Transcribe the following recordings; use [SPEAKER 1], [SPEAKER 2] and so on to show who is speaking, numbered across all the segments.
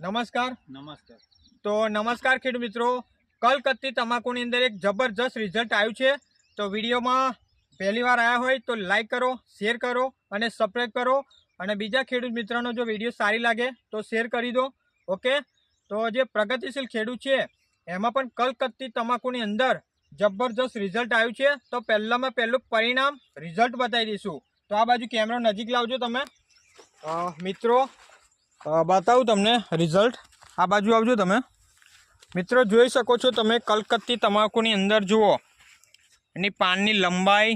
[SPEAKER 1] નમસ્કાર.
[SPEAKER 2] નમસ્કાર.
[SPEAKER 1] તો નમસ્કાર ખેડૂત મિત્રો, કલકત્તી તમાકુની અંદર એક જબરજસ્ત રિઝલ્ટ આવ્યું છે. તો વિડીયોમાં પહેલી વાર આવ્યા હોય તો લાઈક કરો, શેર કરો અને સબસ્ક્રાઈબ કરો. અને બીજા ખેડૂત મિત્રોનો જો વિડીયો સારી લાગે તો શેર કરી દો. ઓકે. તો જે પ્રગતિશીલ ખેડૂત છે એમાં પણ કલકત્તી તમાકુની અંદર જબરજસ્ત રિઝલ્ટ આવ્યું છે. તો પહેલામાં પહેલું પરિણામ રિઝલ્ટ બતાવી દઈશું. તો આ બાજુ કેમેરો નજીક લાવજો તમે મિત્રો, બતાવું તમને રિઝલ્ટ. આ બાજુ આવજો તમે મિત્રો, જોઈ શકો છો તમે કલકત્તી તમાકુની અંદર જુઓ એની પાનની લંબાઈ,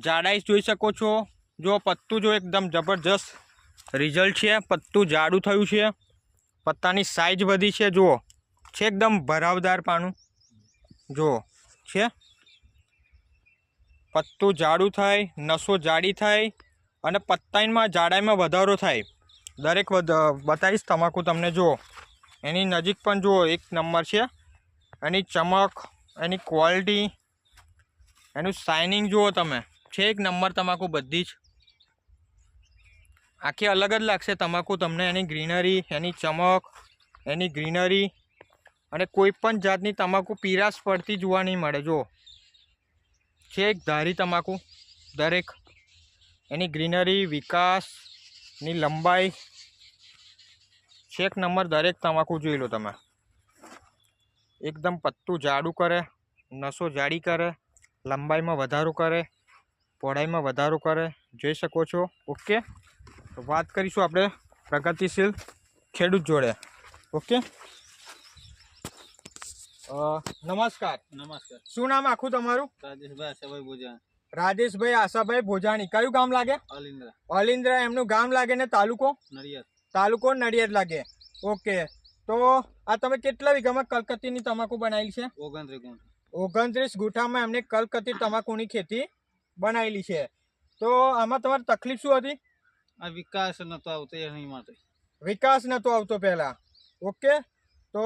[SPEAKER 1] જાડાઈ જોઈ શકો છો. જો પત્તું જો એકદમ જબરજસ્ત રિઝલ્ટ છે. પત્તું જાડું થયું છે, પત્તાની સાઇઝ વધી છે. જુઓ છે એકદમ ભરાવદાર પાનું, જુઓ છે પત્તું જાડું થાય, નસો જાડી થાય અને પત્તામાં જાડાઈમાં વધારો થાય. દરેક બતાવીશ તમાકુ તમને. જુઓ એની નજીક પણ જુઓ, એક નંબર છે. એની ચમક, એની ક્વોલિટી, એનું શાઇનિંગ જુઓ તમે, છે એક નંબર તમાકુ. બધી જ આખી અલગ જ લાગશે તમાકુ તમને. એની ગ્રીનરી, એની ચમક, એની ગ્રીનરી અને કોઈ પણ જાતની તમાકુ પીરાશ પડતી જોવા નહીં મળે. જુઓ છે એક ધારી તમાકુ. દરેક એની ગ્રીનરી, વિકાસની લંબાઈ છે એક નંબર. દરેક તમાકુ જોઈ લો તમે. એકદમ પત્તું જાડું કરે, નસો જાડી કરે, લંબાઈમાં વધારો કરે, પહોળાઈમાં વધારો કરે, જોઈ શકો છો. ઓકે. તો વાત કરીશું આપણે પ્રગતિશીલ ખેડૂત જોડે. ઓકે. નમસ્કાર.
[SPEAKER 2] નમસ્કાર.
[SPEAKER 1] શું નામ આખું તમારું?
[SPEAKER 2] રાજેશભાઈ આશાભાઈ ભોજાણી.
[SPEAKER 1] રાજેશભાઈ આશાભાઈ ભોજાણી. કયું ગામ લાગે?
[SPEAKER 2] અલિન્દ્રા.
[SPEAKER 1] અલિન્દ્રા એમનું ગામ લાગે ને તાલુકો?
[SPEAKER 2] નડિયાદ.
[SPEAKER 1] તાલુકો નડિયાદ લાગે. ઓકે. તો આ તમે કેટલા વીઘામાં કલકત્તીની તમાકુ બનાવેલી છે?
[SPEAKER 2] 29 ગુંઠ.
[SPEAKER 1] 29 ગુંઠામાં એમને કલકત્તી તમાકુની ખેતી બનાવેલી છે. તો આમાં તમારી તકલીફ શું હતી?
[SPEAKER 2] આ વિકાસ નતો આવતો એની માટે.
[SPEAKER 1] વિકાસ નતો આવતો પહેલા. ઓકે. તો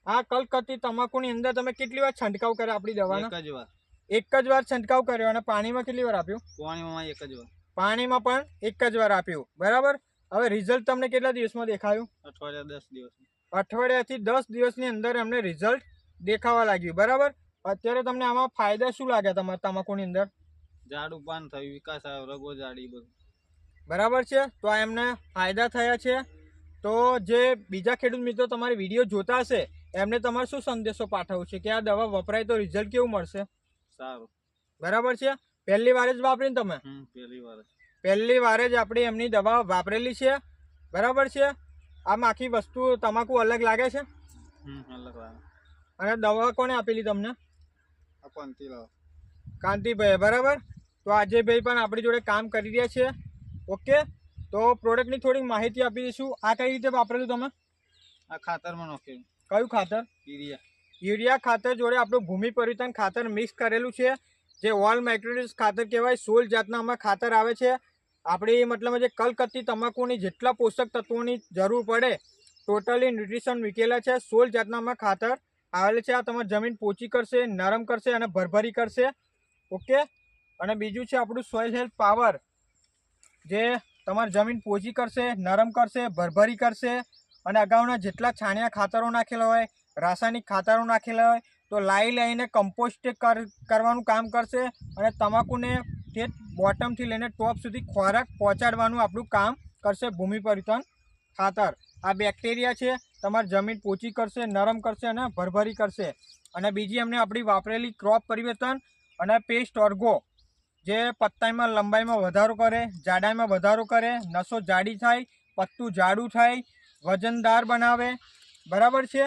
[SPEAKER 1] આ કલકત્તી તમાકુની અંદર તમે કેટલી વાર છંટકાવ કર્યો આપણી દવાનો?
[SPEAKER 2] એક જ વાર.
[SPEAKER 1] એક જ વાર છંટકાવ કર્યો. અને પાણીમાં કેટલી વાર આપ્યું?
[SPEAKER 2] પાણીમાં એક જ વાર.
[SPEAKER 1] પાણીમાં પણ એક જ વાર આપ્યું. બરાબર. હવે રિઝલ્ટ તમને કેટલા દિવસમાં દેખાયું?
[SPEAKER 2] અઠવાડિયા 10 દિવસ.
[SPEAKER 1] અઠવાડિયાથી 10 દિવસની અંદર એમને રિઝલ્ટ દેખાવા લાગ્યું. બરાબર. અત્યારે તમને આમાં ફાયદા શું લાગ્યા તમારા તમાકુની અંદર?
[SPEAKER 2] જાડું પાન થયું, વિકાસ આવ્યો, રગો જાડી, બધું
[SPEAKER 1] બરાબર છે. તો આ એમને ફાયદા થયા છે. તો જે બીજા ખેડૂત મિત્રો તમારી વિડીયો જોતા હશે એમને તમારે શું સંદેશો પાઠવવો છે કે આ દવા વપરાય તો રિઝલ્ટ કેવું મળશે?
[SPEAKER 2] સારું.
[SPEAKER 1] બરાબર છે. પહેલી વાર જ વાપરીને તમે?
[SPEAKER 2] પહેલી વાર.
[SPEAKER 1] પહેલી વાર જ આપણે એમની દવા વાપરેલી છે. બરાબર છે. આમ આખી વસ્તુ તમાકુ અલગ લાગે છે.
[SPEAKER 2] અલગ લાગે.
[SPEAKER 1] અને દવા કોને આપેલી તમને? કાંતિભાઈ. બરાબર. તો આજે ભાઈ પણ આપણી જોડે કામ કરી રહ્યા છે. ઓકે. તો પ્રોડક્ટની થોડી માહિતી આપી દઈશું. આ કઈ રીતે વાપરેલું તમે?
[SPEAKER 2] આ ખાતરમાં નાખ્યું.
[SPEAKER 1] કયું ખાતર?
[SPEAKER 2] યુરિયા.
[SPEAKER 1] યુરિયા ખાતર જોડે આપણું ભૂમિ પરિવર્તન ખાતર મિક્સ કરેલું છે, જે ઓલ માઇક્રોન્યુટ્રિયન્ટ્સ ખાતર કહેવાય. 16 જાતના આમાં ખાતર આવે છે. આપણી મતલબ જે કલકત્તી તમાકુની જેટલા પોષક તત્વોની જરૂર પડે ટોટલી ન્યુટ્રિશન મૂકેલા છે. 16 જાતના આમાં ખાતર આવેલા છે. આ તમારી જમીન પોચી કરશે, નરમ કરશે અને ભરભરી કરશે. ઓકે. અને બીજું છે આપણું સોઇલ હેલ્થ પાવર, જે તમારી જમીન પોચી કરશે, નરમ કરશે, ભરભરી કરશે. અને અગાઉના જેટલા છાણિયા ખાતરો નાખેલા હોય, રાસાયણિક ખાતરો નાખેલા હોય તો લઈને કમ્પોસ્ટ કરવાનું કામ કરશે. અને તમાકુને તે બોટમથી લઈને ટોપ સુધી ખોરાક પહોંચાડવાનું આપણું કામ કરશે ભૂમિ પરિવર્તન ખાતર. આ બેક્ટેરિયા છે, તમારી જમીન પોચી કરશે, નરમ કરશે અને ભરભરી કરશે. અને બીજી એમને આપણી વાપરેલી ક્રોપ પરિવર્તન અને પેસ્ટ ઓર્ગો, જે પત્તામાં લંબાઈમાં વધારો કરે, જાડાઈમાં વધારો કરે, નસો જાડી થાય, પત્તું જાડું થાય, વજનદાર બનાવે. બરાબર છે.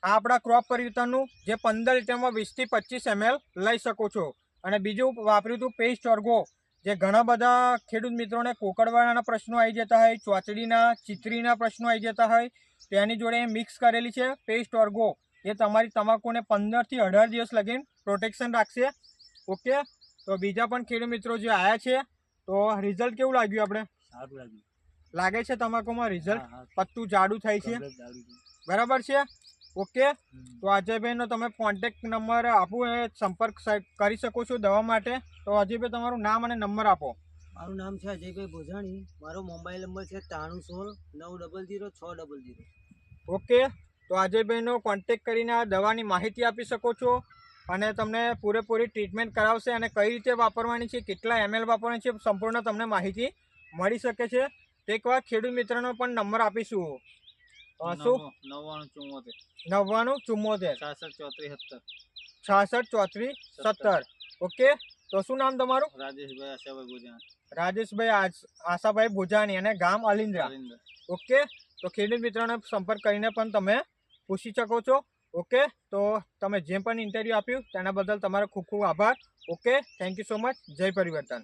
[SPEAKER 1] આ આપણા ક્રોપ પરિવર્તનનું, જે 15 લીટરમાં 20 થી 25 ml લઈ શકો છો. અને બીજું વાપર્યું હતું પેસ્ટ ઓર્ગો, જે ઘણા બધા ખેડૂત મિત્રોને કોકડવાળાના પ્રશ્નો આવી જતા હોય, ચોચડીના, ચીતરીના પ્રશ્નો આવી જતા હોય, તેની જોડે મિક્સ કરેલી છે પેસ્ટ ઓર્ગો. એ તમારી તમાકુને 15 થી 18 દિવસ લગીને પ્રોટેક્શન રાખશે. ઓકે. તો બીજા પણ ખેડૂત મિત્રો જે આવ્યા છે, તો રિઝલ્ટ કેવું લાગ્યું? આપણે
[SPEAKER 2] સારું લાગ્યું.
[SPEAKER 1] લાગે છે તમાકુમાં રિઝલ્ટ? પત્તું જાડું થાય છે. બરાબર છે. ઓકે. તો અજયભાઈનો તમે કોન્ટેક્ટ નંબર આપો, એ સંપર્ક કરી શકો છો દવા માટે. તો અજયભાઈ તમારું નામ અને નંબર આપો.
[SPEAKER 3] મારું નામ છે અજયભાઈ ભોજાણી. મારો મોબાઈલ નંબર છે 9316 900 600.
[SPEAKER 1] ઓકે, તો અજયભાઈનો કોન્ટેક કરીને આ દવાની માહિતી આપી શકો છો અને તમને પૂરેપૂરી ટ્રીટમેન્ટ કરાવશે અને કઈ રીતે વાપરવાની છે, કેટલા ml વાપરવાની છે, સંપૂર્ણ તમને માહિતી મળી શકે છે. તો એકવાર ખેડૂત મિત્રનો પણ નંબર આપીશું. શું?
[SPEAKER 2] 99
[SPEAKER 1] 94
[SPEAKER 2] 74
[SPEAKER 1] 66 34 17. ઓકે, તો શું નામ તમારું?
[SPEAKER 2] રાજેશભાઈ આશાભાઈ ભોજાણ.
[SPEAKER 1] રાજેશભાઈ આશાભાઈ ભોજાણી અને ગામ અલિન્દ્રા.
[SPEAKER 2] અરિંદર.
[SPEAKER 1] ઓકે, તો ખેડૂત મિત્રોનો સંપર્ક કરીને પણ તમે પૂછી શકો છો. ઓકે, તો તમે જે પણ ઇન્ટરવ્યૂ આપ્યું તેના બદલ તમારો ખૂબ ખૂબ આભાર. Okay, thank you so much. જય પરિવર્તન.